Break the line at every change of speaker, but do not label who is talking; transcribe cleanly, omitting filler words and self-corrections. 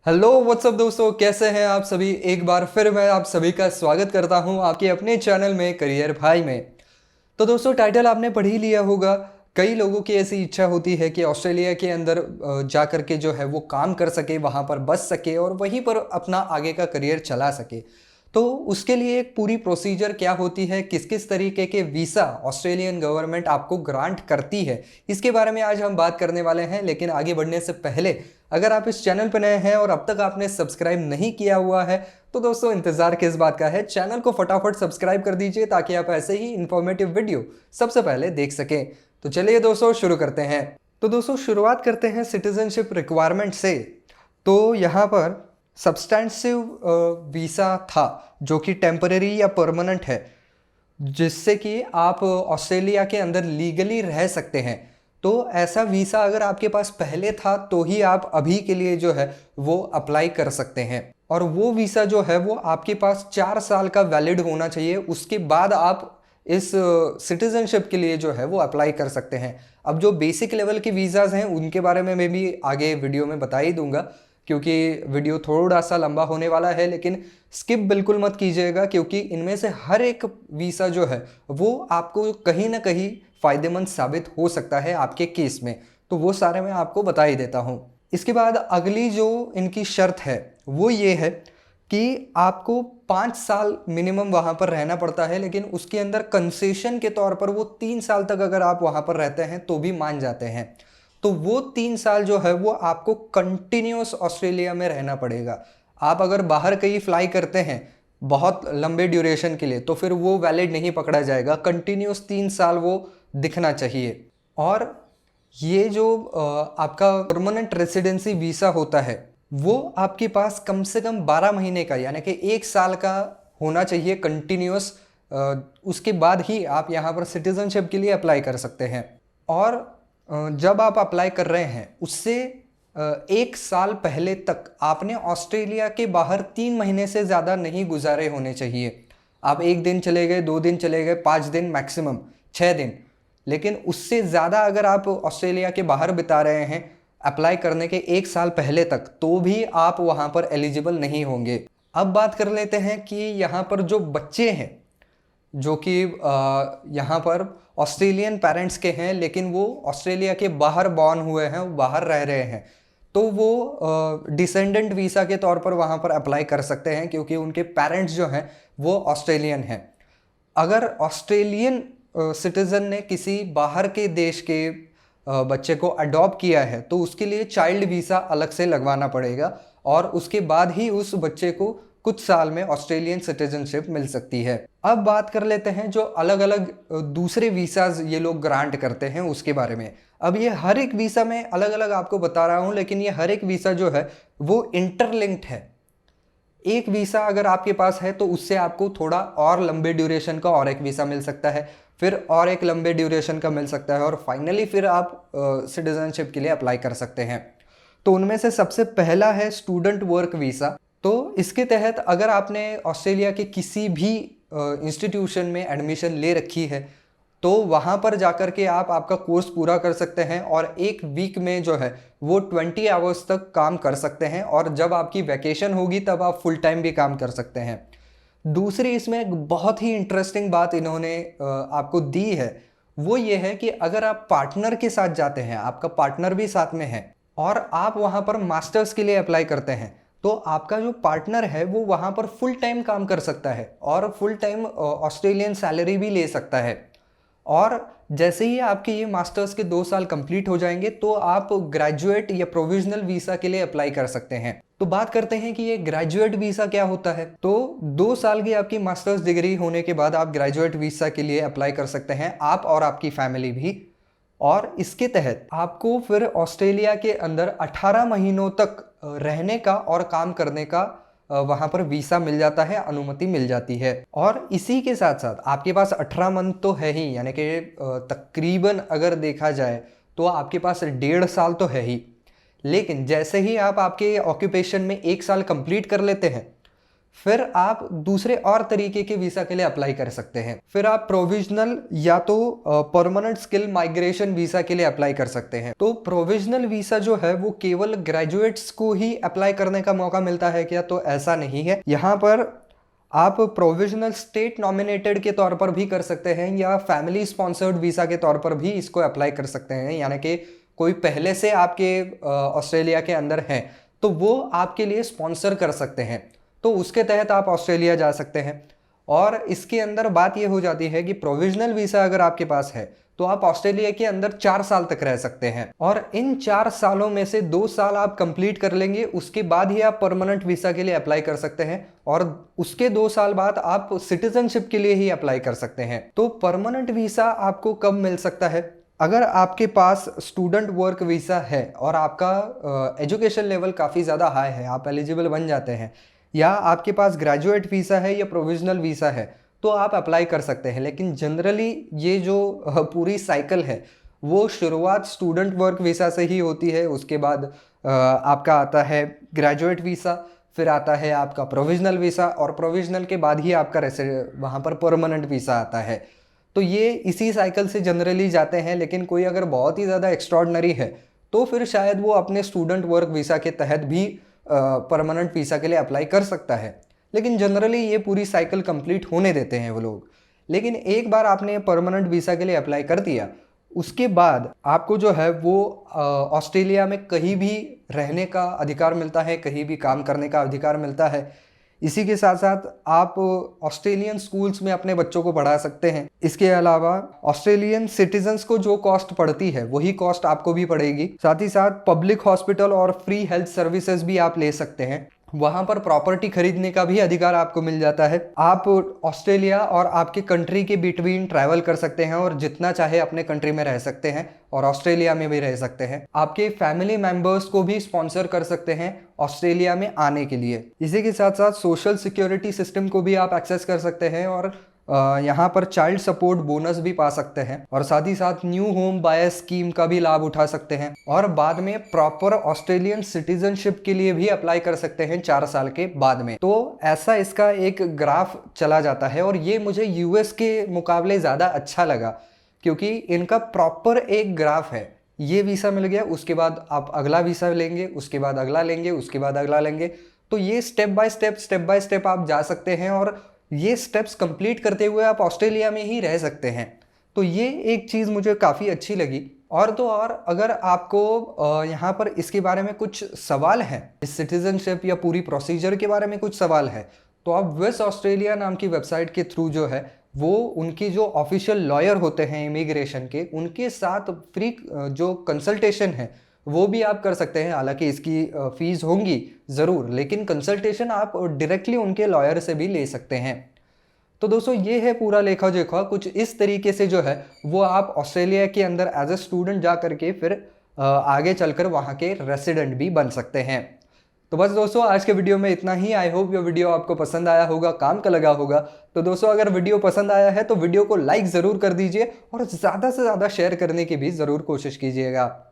Hello what's up दोस्तों, कैसे हैं आप सभी। एक बार फिर मैं आप सभी का स्वागत करता हूं आपके अपने चैनल में करियर भाई में। तो दोस्तों, टाइटल आपने पढ़ ही लिया होगा। कई लोगों की ऐसी इच्छा होती है कि ऑस्ट्रेलिया के अंदर जा कर के जो है वो काम कर सके, वहाँ पर बस सके और वहीं पर अपना आगे का करियर चला सके। तो उसके लिए एक पूरी प्रोसीजर क्या होती है, किस किस तरीके के वीज़ा ऑस्ट्रेलियन गवर्नमेंट आपको ग्रांट करती है, इसके बारे में आज हम बात करने वाले हैं। लेकिन आगे बढ़ने से पहले अगर आप इस चैनल पर नए हैं और अब तक आपने सब्सक्राइब नहीं किया हुआ है तो दोस्तों इंतजार किस बात का है, चैनल को फटाफट सब्सक्राइब कर दीजिए ताकि आप ऐसे ही इंफॉर्मेटिव वीडियो सबसे पहले देख सकें। तो चलिए दोस्तों शुरू करते हैं। तो दोस्तों शुरुआत करते हैं सिटीजनशिप रिक्वायरमेंट से। तो यहाँ पर सब्सटेंसिव वीज़ा था जो कि टेम्परेरी या परमानेंट है, जिससे कि आप ऑस्ट्रेलिया के अंदर लीगली रह सकते हैं। तो ऐसा वीज़ा अगर आपके पास पहले था तो ही आप अभी के लिए जो है वो अप्लाई कर सकते हैं। और वो वीज़ा जो है वो आपके पास 4 साल का वैलिड होना चाहिए, उसके बाद आप इस सिटीजनशिप के लिए जो है वो अप्लाई कर सकते हैं। अब जो बेसिक लेवल के वीज़ाज़ हैं उनके बारे में मैं भी आगे वीडियो में बता ही दूंगा, क्योंकि वीडियो थोड़ा सा लंबा होने वाला है। लेकिन स्किप बिल्कुल मत कीजिएगा, क्योंकि इनमें से हर एक वीज़ा जो है वो आपको कहीं ना कहीं फ़ायदेमंद साबित हो सकता है आपके केस में। तो वो सारे मैं आपको बता ही देता हूँ। इसके बाद अगली जो इनकी शर्त है वो ये है कि आपको 5 साल मिनिमम वहाँ पर रहना पड़ता है, लेकिन उसके अंदर कंसेशन के तौर पर वो 3 साल तक अगर आप वहाँ पर रहते हैं तो भी मान जाते हैं। तो वो 3 साल जो है वो आपको कंटिन्यूस ऑस्ट्रेलिया में रहना पड़ेगा। आप अगर बाहर कहीं फ्लाई करते हैं बहुत लंबे ड्यूरेशन के लिए तो फिर वो वैलिड नहीं पकड़ा जाएगा, कंटिन्यूस 3 साल वो दिखना चाहिए। और ये जो आपका परमानेंट रेसिडेंसी वीज़ा होता है वो आपके पास कम से कम 12 महीने का यानी कि 1 साल का होना चाहिए कंटिन्यूस। उसके बाद ही आप यहाँ पर सिटीज़नशिप के लिए अप्लाई कर सकते हैं। और जब आप अप्लाई कर रहे हैं उससे 1 साल पहले तक आपने ऑस्ट्रेलिया के बाहर 3 महीने से ज़्यादा नहीं गुजारे होने चाहिए। आप 1 दिन चले गए, 2 दिन चले गए, 5 दिन मैक्सिमम, 6 दिन, लेकिन उससे ज़्यादा अगर आप ऑस्ट्रेलिया के बाहर बिता रहे हैं अप्लाई करने के 1 साल पहले तक तो भी आप वहाँ पर एलिजिबल नहीं होंगे। अब बात कर लेते हैं कि यहाँ पर जो बच्चे हैं जो कि यहाँ पर ऑस्ट्रेलियन पेरेंट्स के हैं लेकिन वो ऑस्ट्रेलिया के बाहर बॉर्न हुए हैं, वो बाहर रह रहे हैं, तो वो डिसेंडेंट वीज़ा के तौर पर वहाँ पर अप्लाई कर सकते हैं, क्योंकि उनके पेरेंट्स जो हैं वो ऑस्ट्रेलियन हैं। अगर ऑस्ट्रेलियन सिटीज़न ने किसी बाहर के देश के बच्चे को अडॉप्ट किया है तो उसके लिए चाइल्ड वीज़ा अलग से लगवाना पड़ेगा, और उसके बाद ही उस बच्चे को कुछ साल में ऑस्ट्रेलियन सिटीजनशिप मिल सकती है। अब बात कर लेते हैं जो अलग अलग दूसरे वीज़ाज ये लोग ग्रांट करते हैं उसके बारे में। अब ये हर एक वीज़ा में अलग अलग आपको बता रहा हूँ, लेकिन ये हर एक वीज़ा जो है वो इंटरलिंक्ड है। एक वीज़ा अगर आपके पास है तो उससे आपको थोड़ा और लंबे ड्यूरेशन का और एक वीज़ा मिल सकता है, फिर और एक लंबे ड्यूरेशन का मिल सकता है, और फाइनली फिर आप सिटीजनशिप के लिए अप्लाई कर सकते हैं। तो उनमें से सबसे पहला है स्टूडेंट वर्क वीज़ा। तो इसके तहत अगर आपने ऑस्ट्रेलिया के किसी भी इंस्टीट्यूशन में एडमिशन ले रखी है तो वहाँ पर जाकर के आप आपका कोर्स पूरा कर सकते हैं, और एक वीक में जो है वो 20 आवर्स तक काम कर सकते हैं, और जब आपकी वैकेशन होगी तब आप फुल टाइम भी काम कर सकते हैं। दूसरी इसमें एक बहुत ही इंटरेस्टिंग बात इन्होंने आपको दी है, वो ये है कि अगर आप पार्टनर के साथ जाते हैं, आपका पार्टनर भी साथ में है और आप वहाँ पर मास्टर्स के लिए अप्लाई करते हैं, तो आपका जो पार्टनर है वो वहाँ पर फुल टाइम काम कर सकता है और फुल टाइम ऑस्ट्रेलियन सैलरी भी ले सकता है। और जैसे ही आपके ये मास्टर्स के 2 साल कंप्लीट हो जाएंगे तो आप ग्रेजुएट या प्रोविजनल वीज़ा के लिए अप्लाई कर सकते हैं। तो बात करते हैं कि ये ग्रेजुएट वीज़ा क्या होता है। तो 2 साल की आपकी मास्टर्स डिग्री होने के बाद आप ग्रेजुएट वीज़ा के लिए अप्लाई कर सकते हैं, आप और आपकी फैमिली भी। और इसके तहत आपको फिर ऑस्ट्रेलिया के अंदर 18 महीनों तक रहने का और काम करने का वहाँ पर वीज़ा मिल जाता है, अनुमति मिल जाती है। और इसी के साथ साथ आपके पास 18 मंथ तो है ही, यानी कि तकरीबन अगर देखा जाए तो आपके पास 1.5 साल तो है ही। लेकिन जैसे ही आप आपके ऑक्यूपेशन में 1 साल कंप्लीट कर लेते हैं फिर आप दूसरे और तरीके के वीज़ा के लिए अप्लाई कर सकते हैं। फिर आप प्रोविजनल या तो परमानेंट स्किल माइग्रेशन वीज़ा के लिए अप्लाई कर सकते हैं। तो प्रोविजनल वीज़ा जो है वो केवल ग्रेजुएट्स को ही अप्लाई करने का मौका मिलता है क्या? तो ऐसा नहीं है। यहाँ पर आप प्रोविजनल स्टेट नॉमिनेटेड के तौर पर भी कर सकते हैं या फैमिली स्पॉन्सर्ड वीज़ा के तौर पर भी इसको अप्लाई कर सकते हैं। यानी कि कोई पहले से आपके ऑस्ट्रेलिया के अंदर हैं तो वो आपके लिए स्पॉन्सर कर सकते हैं, तो उसके तहत आप ऑस्ट्रेलिया जा सकते हैं। और इसके अंदर बात ये हो जाती है कि प्रोविजनल वीज़ा अगर आपके पास है तो आप ऑस्ट्रेलिया के अंदर 4 साल तक रह सकते हैं, और इन 4 सालों में से 2 साल आप कंप्लीट कर लेंगे, उसके बाद ही आप परमानेंट वीज़ा के लिए अप्लाई कर सकते हैं, और उसके 2 साल बाद आप सिटीजनशिप के लिए ही अप्लाई कर सकते हैं। तो परमानेंट वीज़ा आपको कब मिल सकता है? अगर आपके पास स्टूडेंट वर्क वीज़ा है और आपका एजुकेशन लेवल काफ़ी ज़्यादा हाई है, आप एलिजिबल बन जाते हैं, या आपके पास ग्रेजुएट वीज़ा है या प्रोविजनल वीज़ा है, तो आप अप्लाई कर सकते हैं। लेकिन जनरली ये जो पूरी साइकिल है वो शुरुआत स्टूडेंट वर्क वीज़ा से ही होती है। उसके बाद आपका आता है ग्रेजुएट वीज़ा, फिर आता है आपका प्रोविजनल वीज़ा, और प्रोविजनल के बाद ही आपका वहाँ पर परमानेंट वीज़ा आता है। तो ये इसी साइकिल से जनरली जाते हैं। लेकिन कोई अगर बहुत ही ज़्यादा एक्स्ट्रॉर्डनरी है तो फिर शायद वो अपने स्टूडेंट वर्क वीज़ा के तहत भी परमानेंट वीज़ा के लिए अप्लाई कर सकता है। लेकिन जनरली ये पूरी साइकिल कंप्लीट होने देते हैं वो लोग। लेकिन एक बार आपने परमानेंट वीज़ा के लिए अप्लाई कर दिया, उसके बाद आपको जो है वो ऑस्ट्रेलिया में कहीं भी रहने का अधिकार मिलता है, कहीं भी काम करने का अधिकार मिलता है। इसी के साथ साथ आप ऑस्ट्रेलियन स्कूल्स में अपने बच्चों को पढ़ा सकते हैं। इसके अलावा ऑस्ट्रेलियन सिटीजन्स को जो कॉस्ट पड़ती है वही कॉस्ट आपको भी पड़ेगी। साथ ही साथ पब्लिक हॉस्पिटल और फ्री हेल्थ सर्विसेज भी आप ले सकते हैं। वहाँ पर प्रॉपर्टी खरीदने का भी अधिकार आपको मिल जाता है। आप ऑस्ट्रेलिया और आपके कंट्री के बिटवीन ट्रैवल कर सकते हैं और जितना चाहे अपने कंट्री में रह सकते हैं, और ऑस्ट्रेलिया में भी रह सकते हैं। आपके फैमिली मेंबर्स को भी स्पॉन्सर कर सकते हैं ऑस्ट्रेलिया में आने के लिए। इसी के साथ साथ सोशल सिक्योरिटी सिस्टम को भी आप एक्सेस कर सकते हैं, और यहाँ पर चाइल्ड सपोर्ट बोनस भी पा सकते हैं, और साथ ही साथ न्यू होम बायर स्कीम का भी लाभ उठा सकते हैं, और बाद में प्रॉपर ऑस्ट्रेलियन सिटीजनशिप के लिए भी अप्लाई कर सकते हैं 4 साल के बाद में। तो ऐसा इसका एक ग्राफ चला जाता है, और ये मुझे यूएस के मुकाबले ज़्यादा अच्छा लगा क्योंकि इनका प्रॉपर एक ग्राफ है। ये वीज़ा मिल गया, उसके बाद आप अगला वीज़ा लेंगे, उसके बाद अगला लेंगे, उसके बाद अगला लेंगे। तो ये स्टेप बाय स्टेप आप जा सकते हैं, और ये स्टेप्स कंप्लीट करते हुए आप ऑस्ट्रेलिया में ही रह सकते हैं। तो ये एक चीज़ मुझे काफ़ी अच्छी लगी। और तो और अगर आपको यहाँ पर इसके बारे में कुछ सवाल है, इस सिटीजनशिप या पूरी प्रोसीजर के बारे में कुछ सवाल है, तो आप वेस्ट ऑस्ट्रेलिया नाम की वेबसाइट के थ्रू जो है वो उनकी जो ऑफिशियल लॉयर होते हैं इमिग्रेशन के, उनके साथ फ्री जो कंसल्टेशन है वो भी आप कर सकते हैं। हालांकि इसकी फीस होंगी ज़रूर, लेकिन कंसल्टेशन आप डायरेक्टली उनके लॉयर से भी ले सकते हैं। तो दोस्तों ये है पूरा लेखा जोखा। कुछ इस तरीके से जो है वो आप ऑस्ट्रेलिया के अंदर एज ए स्टूडेंट जा करके फिर आगे चलकर वहाँ के रेसिडेंट भी बन सकते हैं। तो बस दोस्तों आज के वीडियो में इतना ही। आई होप ये वीडियो आपको पसंद आया होगा, काम का लगा होगा। तो दोस्तों अगर वीडियो पसंद आया है तो वीडियो को लाइक ज़रूर कर दीजिए, और ज़्यादा से ज़्यादा शेयर करने की भी ज़रूर कोशिश कीजिएगा।